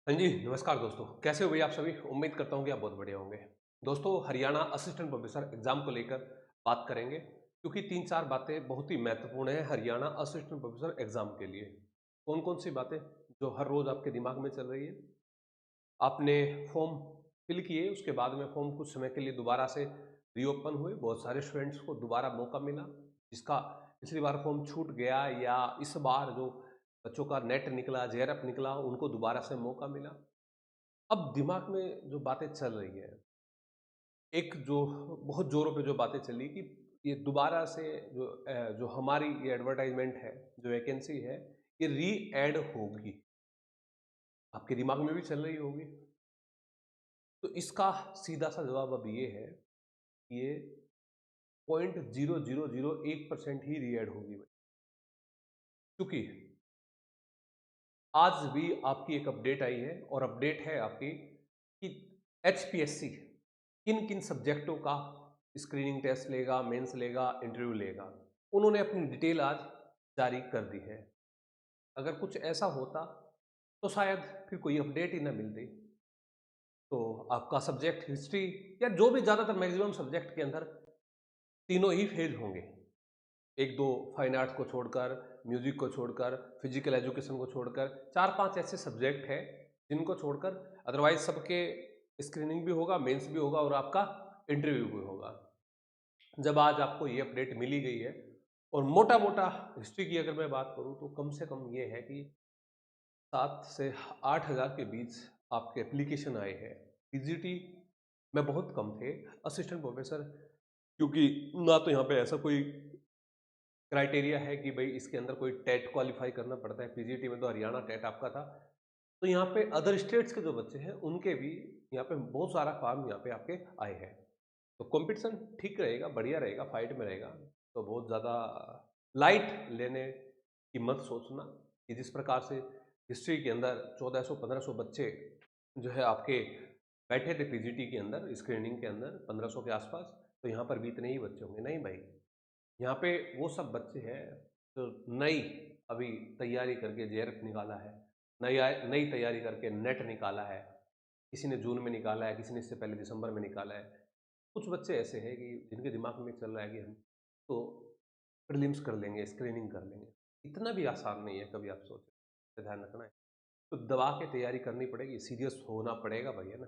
हाँ जी, नमस्कार दोस्तों। कैसे हो भैया आप सभी? उम्मीद करता हूँ कि आप बहुत बढ़िया होंगे। दोस्तों, हरियाणा असिस्टेंट प्रोफेसर एग्ज़ाम को लेकर बात करेंगे, क्योंकि 3-4 बातें बहुत ही महत्वपूर्ण हैं हरियाणा असिस्टेंट प्रोफेसर एग्ज़ाम के लिए। कौन-कौन सी बातें जो हर रोज़ आपके दिमाग में चल रही है? आपने फॉर्म फिल किए, उसके बाद में फॉर्म कुछ समय के लिए दोबारा से रीओपन हुए, बहुत सारे स्टूडेंट्स को दोबारा मौका मिला, जिसका पिछली बार फॉर्म छूट गया या इस बार जो बच्चों का नेट निकला, जेआरएफ निकला, उनको दोबारा से मौका मिला। अब दिमाग में जो बातें चल रही है, एक जो बहुत ज़ोरों पे जो बातें चली कि ये दोबारा से जो हमारी ये एडवर्टाइज़मेंट है, जो वैकेंसी है, ये री-ऐड होगी। आपके दिमाग में भी चल रही होगी। तो इसका सीधा-सा जवाब अब ये है, कि ये 0.0001% ही री-ऐड होगी भाई। क्योंकि आज भी आपकी एक अपडेट आई है और अपडेट है आपकी कि एचपीएससी किन-किन सब्जेक्टों का स्क्रीनिंग टेस्ट लेगा, मेंस लेगा, इंटरव्यू लेगा। उन्होंने अपनी डिटेल आज जारी कर दी है। अगर कुछ ऐसा होता, तो शायद फिर कोई अपडेट ही ना मिलती। तो आपका सब्जेक्ट हिस्ट्री या जो भी ज़्यादातर मैक्सिमम सब्जेक्ट के अंदर तीनों ही फेल होंगे। 1-2 फाइन आर्ट्स को छोड़कर, म्यूज़िक को छोड़कर, फिज़िकल एजुकेशन को छोड़कर 4-5 ऐसे सब्जेक्ट हैं, जिनको छोड़कर अदरवाइज़ सबके स्क्रीनिंग भी होगा, मेंस भी होगा और आपका इंटरव्यू भी होगा। जब आज आपको ये अपडेट मिली गई है और मोटा-मोटा हिस्ट्री की अगर मैं बात करूँ, तो कम से कम ये है कि 7 से 8,000 के बीच आपके एप्लीकेशन आए हैं। पीजीटी में बहुत कम थे, असिस्टेंट प्रोफेसर क्योंकि ना तो यहाँ पे ऐसा कोई क्राइटेरिया है कि भई इसके अंदर कोई टेट क्वालीफाई करना पड़ता है, पीजीटी में तो हरियाणा टेट आपका था। तो यहाँ पे अदर स्टेट्स के जो बच्चे हैं, उनके भी यहाँ पे बहुत सारा फॉर्म यहाँ पे आपके आए हैं। तो कॉम्पिटिशन ठीक रहेगा, बढ़िया रहेगा, फाइट में रहेगा। तो बहुत ज़्यादा लाइट लेने की मत सोचना कि जिस प्रकार से हिस्ट्री के अंदर 1400-1500 बच्चे जो है आपके बैठे थे पीजीटी के अंदर, स्क्रीनिंग के अंदर 1500 के आसपास, तो यहाँ पर भी इतने ही बच्चे होंगे। नहीं भाई, यहाँ पे वो सब बच्चे हैं जो नई अभी तैयारी करके जेआरएफ निकाला है, नई तैयारी करके नेट निकाला है, किसी ने जून में निकाला है, किसी ने इससे पहले दिसंबर में निकाला है। कुछ बच्चे ऐसे हैं कि जिनके दिमाग में चल रहा है कि हम तो प्रीलिम्स कर लेंगे, स्क्रीनिंग कर लेंगे। इतना भी आसान नहीं है, कभी आप सोचें, इसका ध्यान रखना है। तो दबा के तैयारी करनी पड़ेगी, सीरियस होना पड़ेगा भाई, है ना?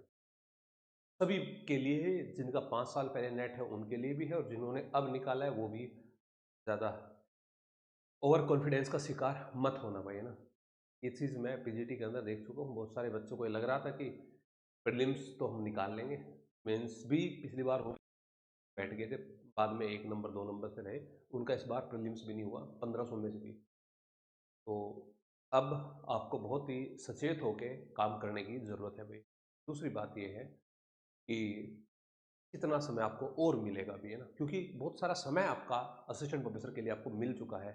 सभी के लिए है, जिनका 5 साल पहले नेट है उनके लिए भी है और जिन्होंने अब निकाला है वो भी ज़्यादा ओवर कॉन्फिडेंस का शिकार मत होना भाई, है ना? ये चीज़ मैं पीजीटी के अंदर देख चुका हूँ, बहुत सारे बच्चों को ये लग रहा था कि प्रीलिम्स तो हम निकाल लेंगे, मेंस भी पिछली बार हो बैठ गए थे, बाद में 1 नंबर 2 नंबर से रहे, उनका इस बार प्रीलिम्स भी नहीं हुआ, 1500 में से भी। तो अब आपको बहुत ही सचेत होके काम करने की ज़रूरत है भई। दूसरी बात ये है कि कितना समय आपको और मिलेगा अभी, है ना? क्योंकि बहुत सारा समय आपका असिस्टेंट प्रोफेसर के लिए आपको मिल चुका है,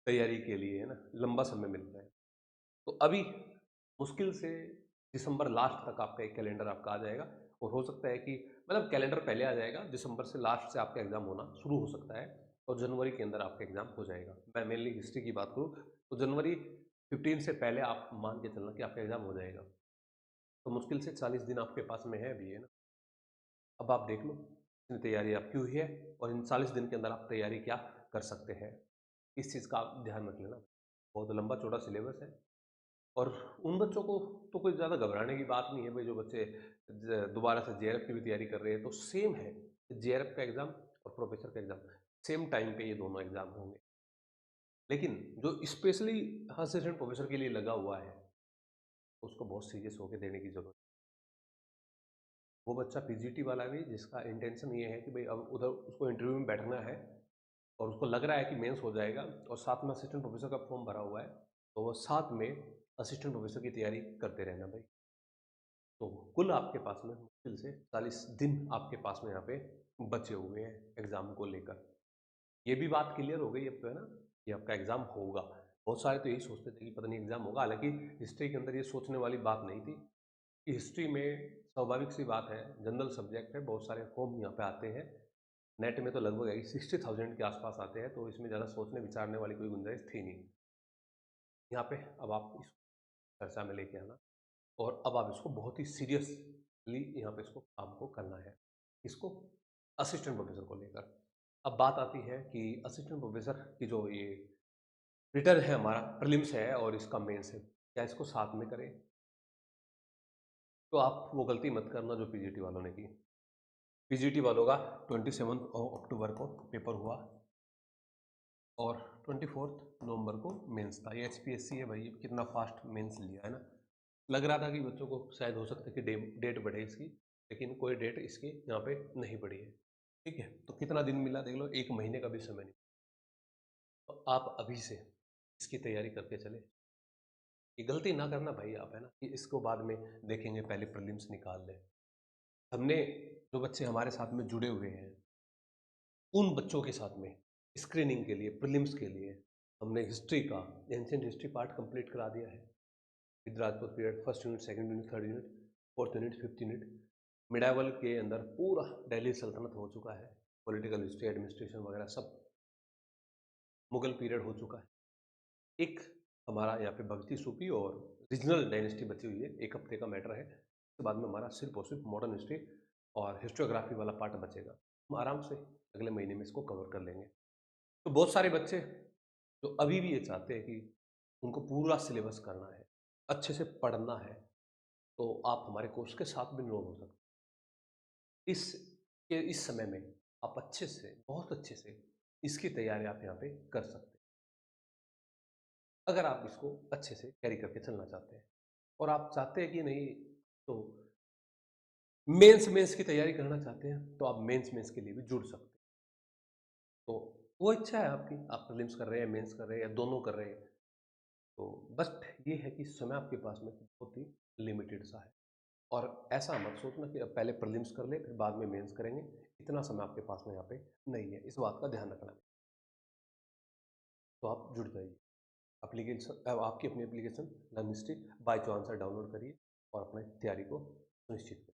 तैयारी के लिए, है ना? लंबा समय मिल रहा है। तो अभी मुश्किल से दिसंबर लास्ट तक आपका एक कैलेंडर आपका आ जाएगा और हो सकता है कि मतलब कैलेंडर पहले आ जाएगा, दिसंबर से लास्ट से आपका एग्ज़ाम होना शुरू हो सकता है और जनवरी के अंदर आपका एग्ज़ाम हो जाएगा। मैं मेनली हिस्ट्री की बात करूँ, तो जनवरी 15 से पहले आप मान के चलना कि आपका एग्ज़ाम हो जाएगा। तो मुश्किल से 40 दिन आपके पास में है अभी, है ना? अब आप देख लो, इतनी तैयारी आपकी हुई है और इन 40 दिन के अंदर आप तैयारी क्या कर सकते हैं। इस चीज़ का आप ध्यान रख लेना। बहुत लंबा चौड़ा सिलेबस है और उन बच्चों को तो कोई ज़्यादा घबराने की बात नहीं है भाई, जो बच्चे दोबारा से जेआरएफ की भी तैयारी कर रहे हैं, तो सेम है जेआरएफ का एग्ज़ाम और प्रोफेसर का एग्ज़ाम, सेम टाइम पे ये दोनों एग्ज़ाम होंगे। लेकिन जो स्पेशली असिस्टेंट प्रोफेसर के लिए लगा हुआ है, उसको बहुत सीरियस होके देने की ज़रूरत है। वो बच्चा पीजीटी वाला भी जिसका इंटेंशन ये है कि भाई अब उधर उसको इंटरव्यू में बैठना है और उसको लग रहा है कि मेंस हो जाएगा और साथ में असिस्टेंट प्रोफेसर का फॉर्म भरा हुआ है, तो वो साथ में असिस्टेंट प्रोफेसर की तैयारी करते रहना भाई। तो कुल आपके पास में मुश्किल से 40 दिन आपके पास में यहाँ पे बचे हुए हैं एग्ज़ाम को लेकर। ये भी बात क्लियर हो गई अब तो, है ना, कि आपका एग्ज़ाम होगा। बहुत सारे तो यही सोचते थे कि पता नहीं एग्ज़ाम होगा, हालाँकि हिस्ट्री के अंदर ये सोचने वाली बात नहीं थी कि हिस्ट्री में स्वाभाविक सी बात है, जनरल सब्जेक्ट है, बहुत सारे फॉर्म यहाँ पे आते हैं। नेट में तो लगभग है 60,000 के आसपास आते हैं, तो इसमें ज़्यादा सोचने विचारने वाली कोई गुंजाइश थी नहीं। यहाँ पे अब आप इस चर्चा में लेके आना। और अब आप इसको बहुत ही सीरियसली यहाँ पे इसको काम को करना है। इसको असिस्टेंट प्रोफ़ेसर को लेकर। अब बात आती है कि असिस्टेंट प्रोफ़ेसर की जो ये रिटर्न है हमारा, प्रीलिम्स है और इसका मेंस है, क्या इसको साथ में करें? तो आप वो गलती मत करना जो पीजीटी वालों ने की। पीजीटी वालों का 27 अक्टूबर को पेपर हुआ और 24 नवंबर को मेंस था। ये एचपीएससी है भाई, कितना फास्ट मेंस लिया है ना। लग रहा था कि बच्चों को शायद हो सकता है कि डेट बढ़े इसकी, लेकिन कोई डेट इसकी यहाँ पे नहीं बढ़ी है। ठीक है, तो कितना दिन मिला देख लो, 1 महीने का भी समय नहीं। तो आप अभी से इसकी तैयारी करके चले। ये गलती ना करना भाई आप, है ना, कि इसको बाद में देखेंगे, पहले प्रीलिम्स निकाल लें। हमने जो बच्चे हमारे साथ में जुड़े हुए हैं, उन बच्चों के साथ में स्क्रीनिंग के लिए, प्रीलिम्स के लिए हमने हिस्ट्री का एंशिएंट हिस्ट्री पार्ट कंप्लीट करा दिया है with Rajput period, first unit, second unit, third unit, fourth unit, fifth unit. Medieval के अंदर पूरा दिल्ली सल्तनत हो चुका है, पॉलिटिकल हिस्ट्री, एडमिनिस्ट्रेशन वगैरह सब। मुगल पीरियड हो चुका है। एक हमारा यहाँ पे भगती सूफी और रीजनल डायनेस्टी बची हुई है, 1 हफ्ते का मैटर है। उसके बाद में हमारा सिर्फ और सिर्फ मॉडर्न हिस्ट्री और हिस्टोग्राफी वाला पार्ट बचेगा। हम आराम से अगले महीने में इसको कवर कर लेंगे। तो बहुत सारे बच्चे जो अभी भी ये चाहते हैं कि उनको पूरा सिलेबस करना है, अच्छे से पढ़ना है, तो आप हमारे कोर्स के साथ भी इनरोल हो सकते हैं। इस समय में आप अच्छे से, बहुत अच्छे से इसकी तैयारी आप यहाँ पे कर सकते हैं, अगर आप इसको अच्छे से कैरी करके चलना चाहते हैं। और आप चाहते हैं कि नहीं, तो मेंस की तैयारी करना चाहते हैं, तो आप मेंस के लिए भी जुड़ सकते हैं। तो वो इच्छा है आपकी, आप प्रीलिम्स कर रहे हैं, मेंस कर रहे हैं या दोनों कर रहे हैं, तो बस ये है कि समय आपके पास में बहुत ही लिमिटेड सा है। और ऐसा मत सोचना कि अब पहले प्रीलिम्स कर ले फिर बाद में मेंस करेंगे, इतना समय आपके पास में यहाँ पे नहीं है, इस बात का ध्यान रखना। तो आप जुड़ जाइए। एप्लीकेशन, अब आपकी अपनी application learn history by chance download करिए और अपनी तैयारी को सुनिश्चित करिए।